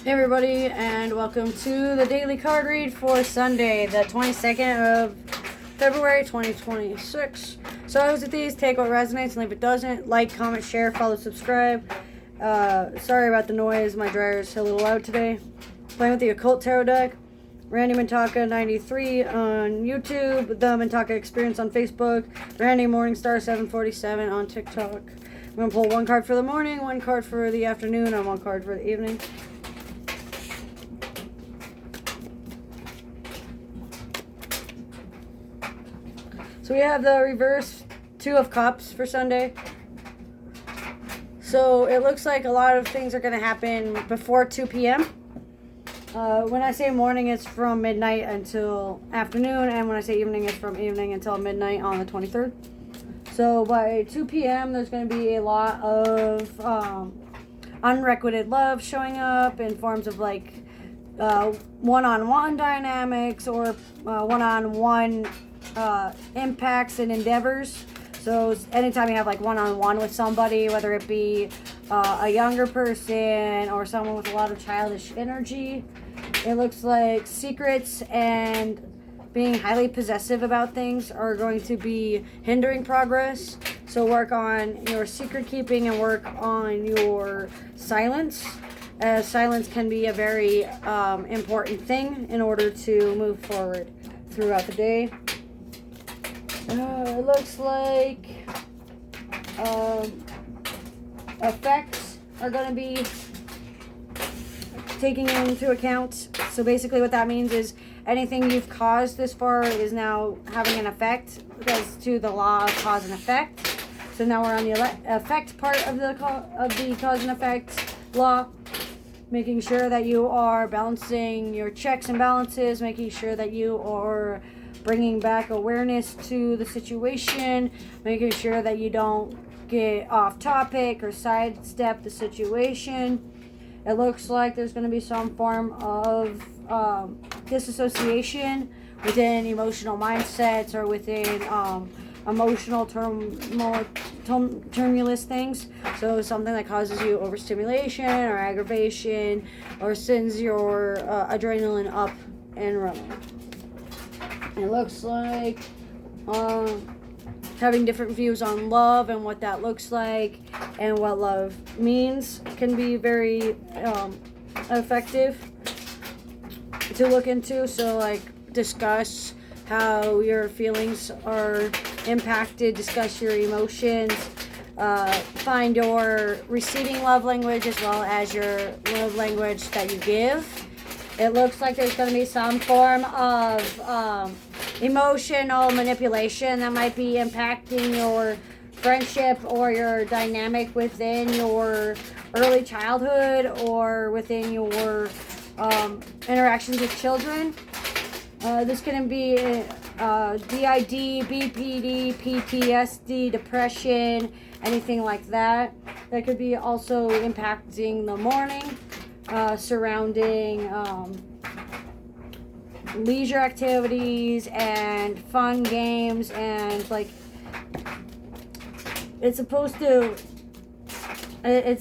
Hey everybody, and welcome to the daily card read for Sunday, the 22nd of February 2026. So I was at these, take what resonates and leave it doesn't. Like, comment, share, follow, subscribe. Sorry about the noise, my dryer's a little loud today. Playing with the Occult Tarot deck. Randy Mintaka 93 on YouTube, The Mintaka Experience on Facebook, Randy Morningstar 747 on TikTok. I'm going to pull one card for the morning, one card for the afternoon, and one card for the evening. So we have the reverse Two of Cups for Sunday. So it looks like a lot of things are going to happen before 2 p.m. When I say morning, it's from midnight until afternoon. And when I say evening, it's from evening until midnight on the 23rd. So by 2 p.m., there's going to be a lot of unrequited love showing up in forms of like one-on-one dynamics or one-on-one impacts and endeavors. So anytime you have like one-on-one with somebody, whether it be a younger person or someone with a lot of childish energy, it looks like secrets and being highly possessive about things are going to be hindering progress. So work on your secret keeping and work on your silence, as silence can be a very important thing in order to move forward throughout the day. It looks like effects are going to be taking into account. So basically what that means is anything you've caused this far is now having an effect because to the law of cause and effect. So now we're on the effect part of the cause and effect law, making sure that you are balancing your checks and balances, making sure that you are bringing back awareness to the situation, making sure that you don't get off topic or sidestep the situation. It looks like there's going to be some form of disassociation within emotional mindsets or within emotional tumultuous things. So something that causes you overstimulation or aggravation or sends your adrenaline up and running. It looks like having different views on love and what that looks like and what love means can be very effective to look into. So like discuss how your feelings are impacted, discuss your emotions, find your receiving love language as well as your love language that you give. It looks like there's going to be some form of emotional manipulation that might be impacting your friendship or your dynamic within your early childhood or within your interactions with children. This can be DID, BPD, PTSD, depression, anything like that. That could be also impacting the morning. Surrounding leisure activities and fun games, and like it's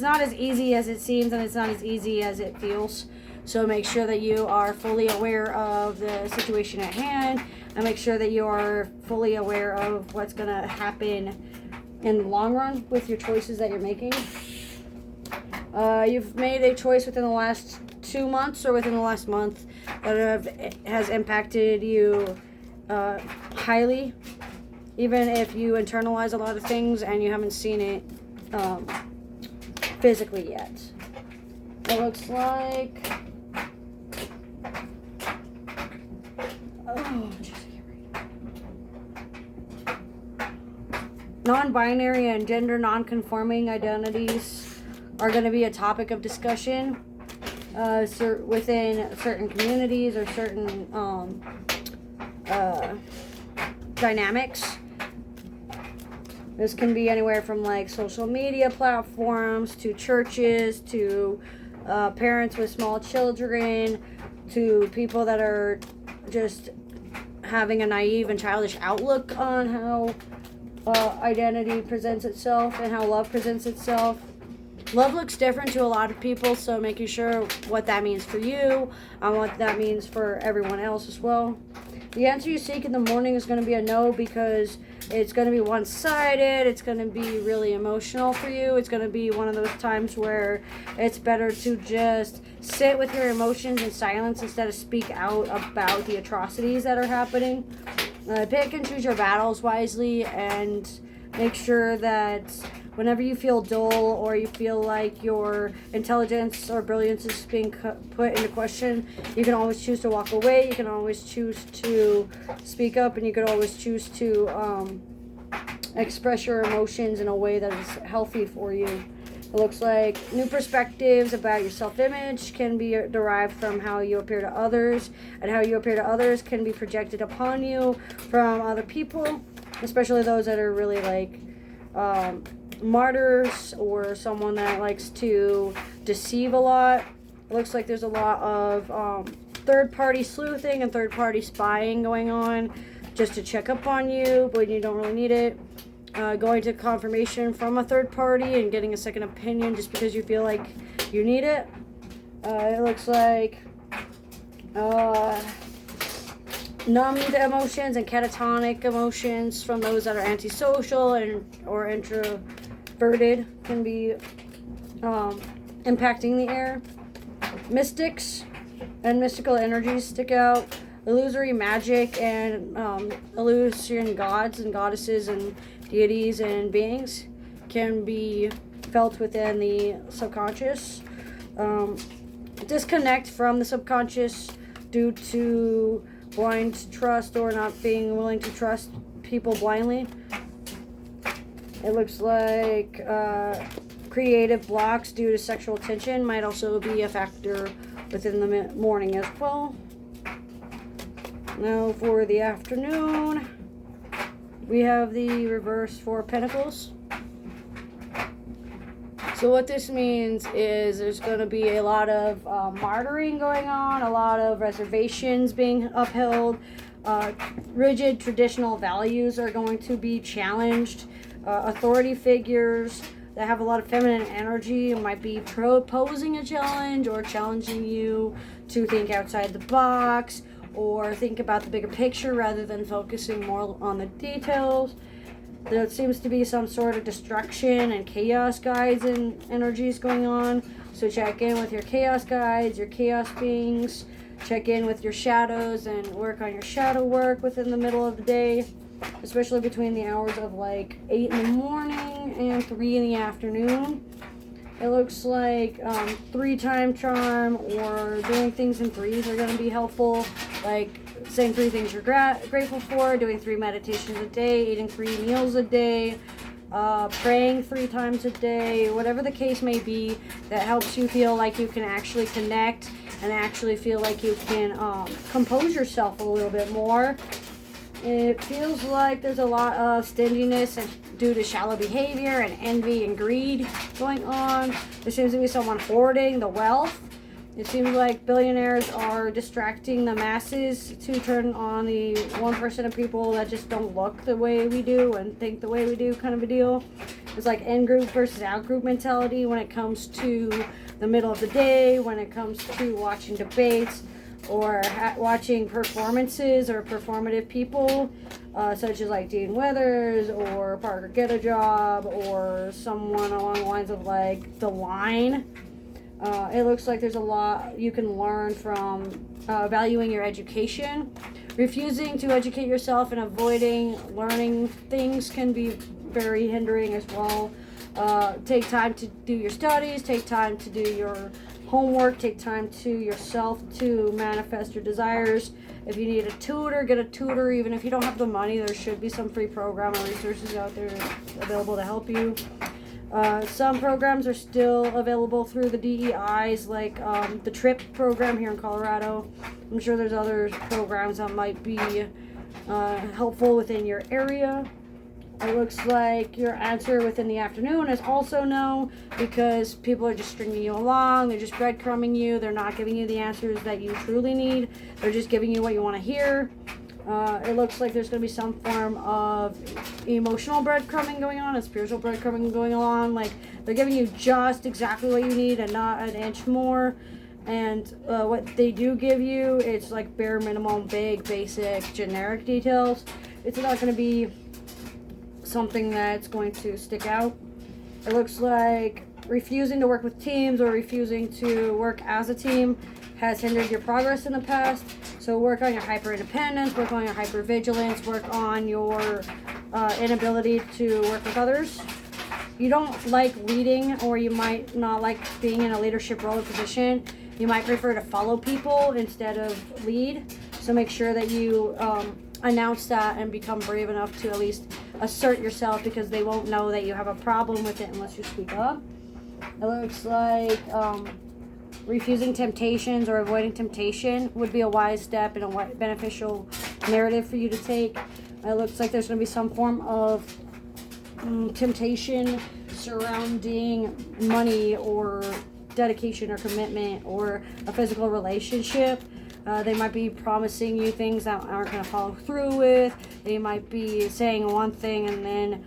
not as easy as it seems and it's not as easy as it feels. So make sure that you are fully aware of the situation at hand and make sure that you are fully aware of what's going to happen in the long run with your choices that you're making. You've made a choice within the last 2 months or within the last month that has impacted you highly, even if you internalize a lot of things and you haven't seen it physically yet. It looks like non-binary and gender non-conforming identities are going to be a topic of discussion within certain communities or certain dynamics. This can be anywhere from like social media platforms to churches to parents with small children to people that are just having a naive and childish outlook on how identity presents itself and how love presents itself. Love looks different to a lot of people, so making sure what that means for you and what that means for everyone else as well. The answer you seek in the morning is going to be a no, because it's going to be one-sided. It's going to be really emotional for you. It's going to be one of those times where it's better to just sit with your emotions in silence instead of speak out about the atrocities that are happening. Pick and choose your battles wisely, and make sure that whenever you feel dull or you feel like your intelligence or brilliance is being put into question, you can always choose to walk away. You can always choose to speak up, and you can always choose to express your emotions in a way that is healthy for you. It looks like new perspectives about your self-image can be derived from how you appear to others, and how you appear to others can be projected upon you from other people, especially those that are really like martyrs or someone that likes to deceive a lot. It looks like there's a lot of third-party sleuthing and third-party spying going on just to check up on you, but you don't really need it. Going to confirmation from a third party and getting a second opinion just because you feel like you need it. It looks like numbed emotions and catatonic emotions from those that are antisocial or introverted can be impacting the air. Mystics and mystical energies stick out. Illusory magic and illusion gods and goddesses and deities and beings can be felt within the subconscious. Disconnect from the subconscious due to blind trust or not being willing to trust people blindly. It looks like creative blocks due to sexual tension might also be a factor within the morning as well. Now for the afternoon, we have the reverse Four of Pentacles. So what this means is there's going to be a lot of martyring going on, a lot of reservations being upheld, rigid traditional values are going to be challenged, authority figures that have a lot of feminine energy might be proposing a challenge or challenging you to think outside the box or think about the bigger picture rather than focusing more on the details. There seems to be some sort of destruction and chaos guides and energies going on. So check in with your chaos guides, your chaos beings. Check in with your shadows and work on your shadow work within the middle of the day, especially between the hours of like 8 in the morning and 3 in the afternoon. It looks like 3-time charm or doing things in threes are going to be helpful, like saying 3 things you're grateful for, doing 3 meditations a day, eating 3 meals a day, praying 3 times a day, whatever the case may be that helps you feel like you can actually connect and actually feel like you can compose yourself a little bit more. It feels like there's a lot of stinginess and due to shallow behavior and envy and greed going on. There seems to be someone hoarding the wealth. It seems like billionaires are distracting the masses to turn on the 1% of people that just don't look the way we do and think the way we do kind of a deal. It's like in-group versus out-group mentality when it comes to the middle of the day, when it comes to watching debates or watching performances or performative people, such as like Dean Withers or Parker Get a Job or someone along the lines of like The Line. It looks like there's a lot you can learn from valuing your education. Refusing to educate yourself and avoiding learning things can be very hindering as well. Take time to do your studies, take time to do your homework, take time to yourself to manifest your desires. If you need a tutor, get a tutor. Even if you don't have the money, there should be some free program or resources out there available to help you. Some programs are still available through the DEIs, like the TRIP program here in Colorado. I'm sure there's other programs that might be helpful within your area. It looks like your answer within the afternoon is also no, because people are just stringing you along. They're just breadcrumbing you. They're not giving you the answers that you truly need. They're just giving you what you want to hear. It looks like there's going to be some form of emotional breadcrumbing going on and spiritual breadcrumbing going on. Like, they're giving you just exactly what you need and not an inch more. And what they do give you, it's like bare minimum, vague, basic, generic details. It's not going to be something that's going to stick out. It looks like refusing to work with teams or refusing to work as a team has hindered your progress in the past. So work on your hyper-independence, work on your hyper-vigilance, work on your inability to work with others. You don't like leading, or you might not like being in a leadership role or position. You might prefer to follow people instead of lead. So make sure that you announce that and become brave enough to at least assert yourself, because they won't know that you have a problem with it unless you speak up. It looks like refusing temptations or avoiding temptation would be a wise step and a beneficial narrative for you to take. It looks like there's going to be some form of temptation surrounding money or dedication or commitment or a physical relationship. They might be promising you things that aren't going to follow through with. They might be saying one thing and then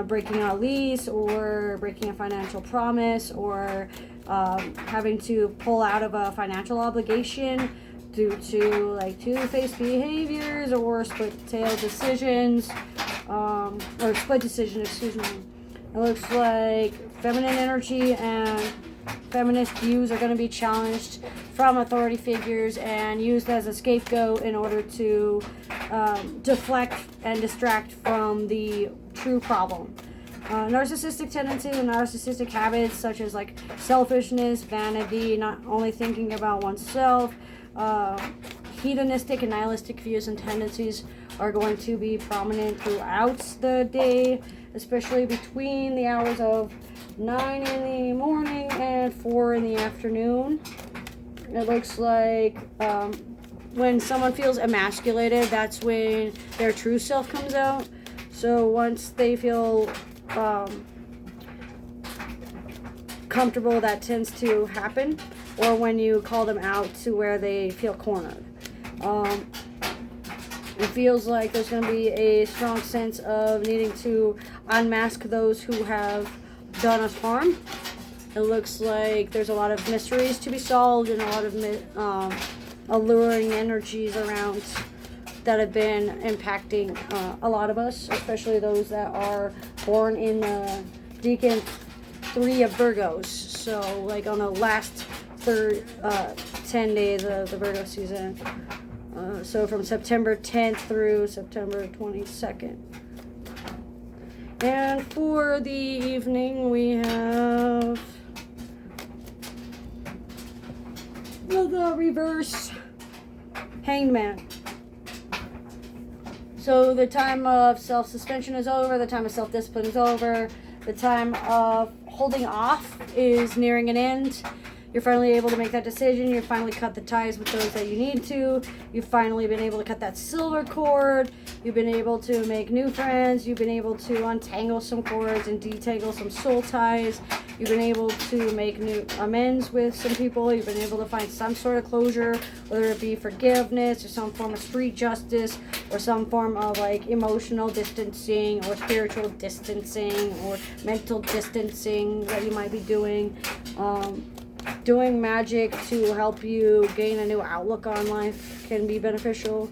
breaking a lease or breaking a financial promise, or having to pull out of a financial obligation due to like two-faced behaviors or split-tail decisions, or split decision, excuse me. It looks like feminine energy and feminist views are going to be challenged from authority figures and used as a scapegoat in order to deflect and distract from the true problem. Narcissistic tendencies and narcissistic habits such as like selfishness, vanity, not only thinking about oneself, hedonistic and nihilistic views and tendencies are going to be prominent throughout the day, especially between the hours of 9 in the morning and 4 in the afternoon. It looks like when someone feels emasculated, that's when their true self comes out. So once they feel comfortable, that tends to happen, or when you call them out to where they feel cornered. It feels like there's going to be a strong sense of needing to unmask those who have done us harm. It looks like there's a lot of mysteries to be solved and a lot of alluring energies around that have been impacting a lot of us, especially those that are born in the Decan 3 of Virgos. So like on the last 10 days of the Virgo season. So from September 10th through September 22nd. And for the evening, we have the reverse Hangman. So the time of self-suspension is over, the time of self-discipline is over, the time of holding off is nearing an end. You're finally able to make that decision. You've finally cut the ties with those that you need to. You've finally been able to cut that silver cord. You've been able to make new friends. You've been able to untangle some cords and detangle some soul ties. You've been able to make new amends with some people. You've been able to find some sort of closure, whether it be forgiveness or some form of street justice or some form of like emotional distancing or spiritual distancing or mental distancing that you might be doing. Doing magic to help you gain a new outlook on life can be beneficial.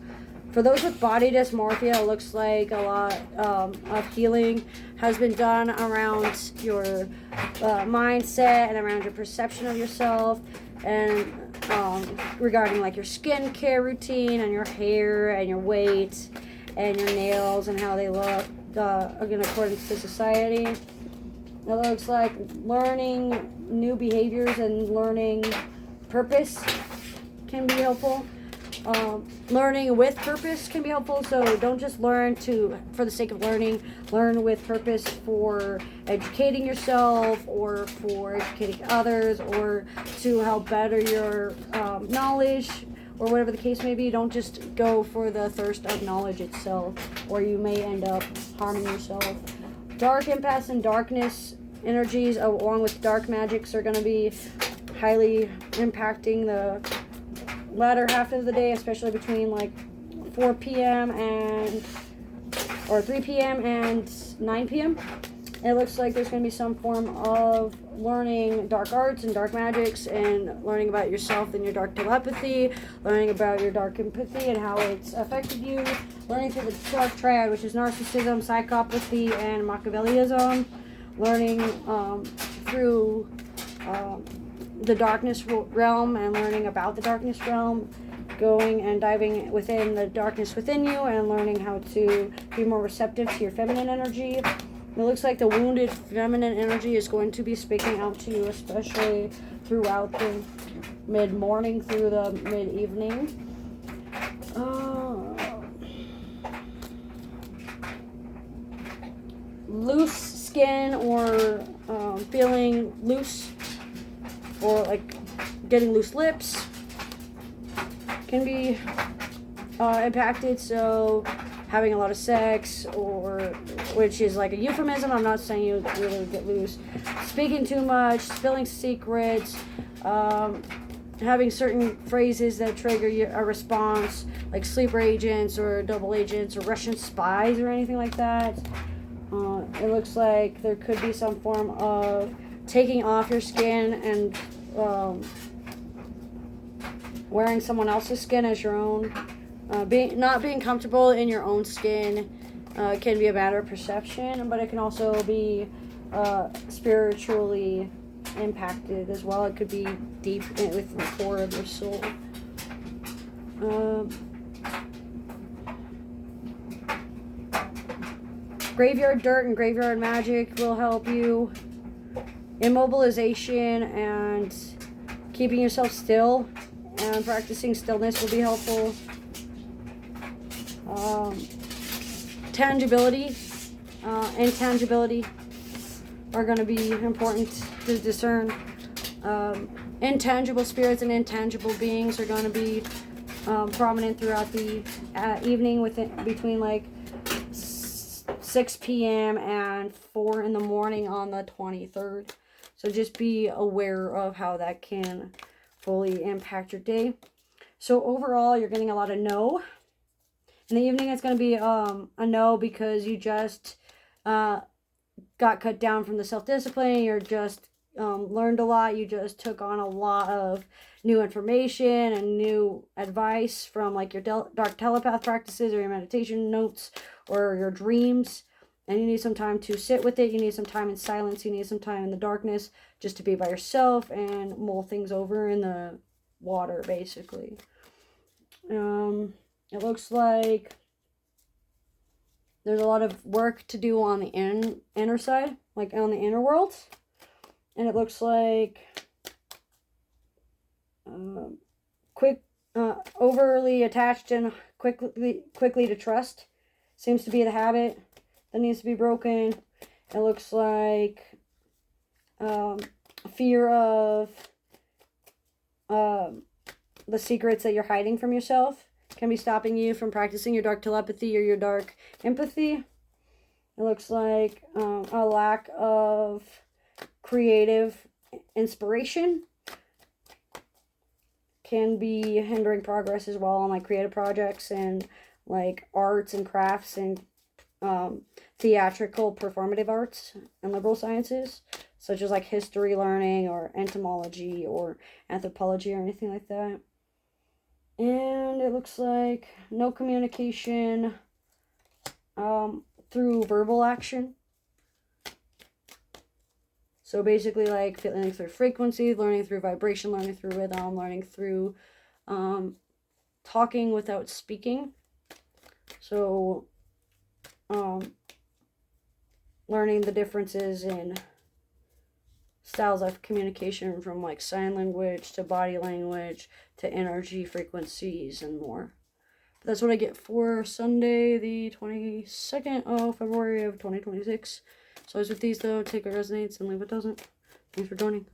For those with body dysmorphia, it looks like a lot of healing has been done around your mindset and around your perception of yourself, and regarding like your skincare routine and your hair and your weight and your nails and how they look in accordance to society. It looks like learning new behaviors and learning purpose can be helpful. Learning with purpose can be helpful. So don't just learn for the sake of learning. Learn with purpose for educating yourself or for educating others or to help better your knowledge or whatever the case may be. Don't just go for the thirst of knowledge itself, or you may end up harming yourself. Dark empaths and darkness energies along with dark magics are going to be highly impacting the latter half of the day, especially between like 4 p.m. or 3 p.m. and 9 p.m. It looks like there's going to be some form of learning dark arts and dark magics and learning about yourself and your dark telepathy, learning about your dark empathy and how it's affected you, learning through the dark triad, which is narcissism, psychopathy, and Machiavellism, learning through the darkness realm and learning about the darkness realm, going and diving within the darkness within you and learning how to be more receptive to your feminine energy. It looks like the wounded feminine energy is going to be speaking out to you, especially throughout the mid-morning through the mid-evening. Loose skin or feeling loose or like getting loose lips can be impacted. So having a lot of sex, or which is like a euphemism, I'm not saying you really get loose, speaking too much, spilling secrets, having certain phrases that trigger a response, like sleeper agents or double agents or Russian spies or anything like that. It looks like there could be some form of taking off your skin and wearing someone else's skin as your own. Not being comfortable in your own skin can be a matter of perception, but it can also be spiritually impacted as well. It could be deep within the core of your soul. Graveyard dirt and graveyard magic will help you. Immobilization and keeping yourself still and practicing stillness will be helpful. Tangibility, intangibility are going to be important to discern. Intangible spirits and intangible beings are going to be prominent throughout the evening between like 6 p.m. and 4 in the morning on the 23rd. So just be aware of how that can fully impact your day. So overall, you're getting a lot of no. In the evening, it's going to be a no because you just got cut down from the self-discipline. You're just learned a lot. You just took on a lot of new information and new advice from like your dark telepath practices or your meditation notes or your dreams. And you need some time to sit with it. You need some time in silence. You need some time in the darkness just to be by yourself and mull things over in the water, basically. It looks like there's a lot of work to do on the inner side, like on the inner world. And it looks like overly attached and quickly to trust seems to be the habit that needs to be broken. It looks like fear of the secrets that you're hiding from yourself can be stopping you from practicing your dark telepathy or your dark empathy. It looks like a lack of creative inspiration can be hindering progress as well on like creative projects and like arts and crafts and theatrical performative arts and liberal sciences, such as like history learning or entomology or anthropology or anything like that. And it looks like no communication through verbal action. So basically like feeling through frequency, learning through vibration, learning through rhythm, learning through talking without speaking. So learning the differences in styles of communication from like sign language to body language to energy frequencies and more. But that's what I get for Sunday, the 22nd of February of 2026. So as with these though, take what resonates and leave what doesn't. Thanks for joining.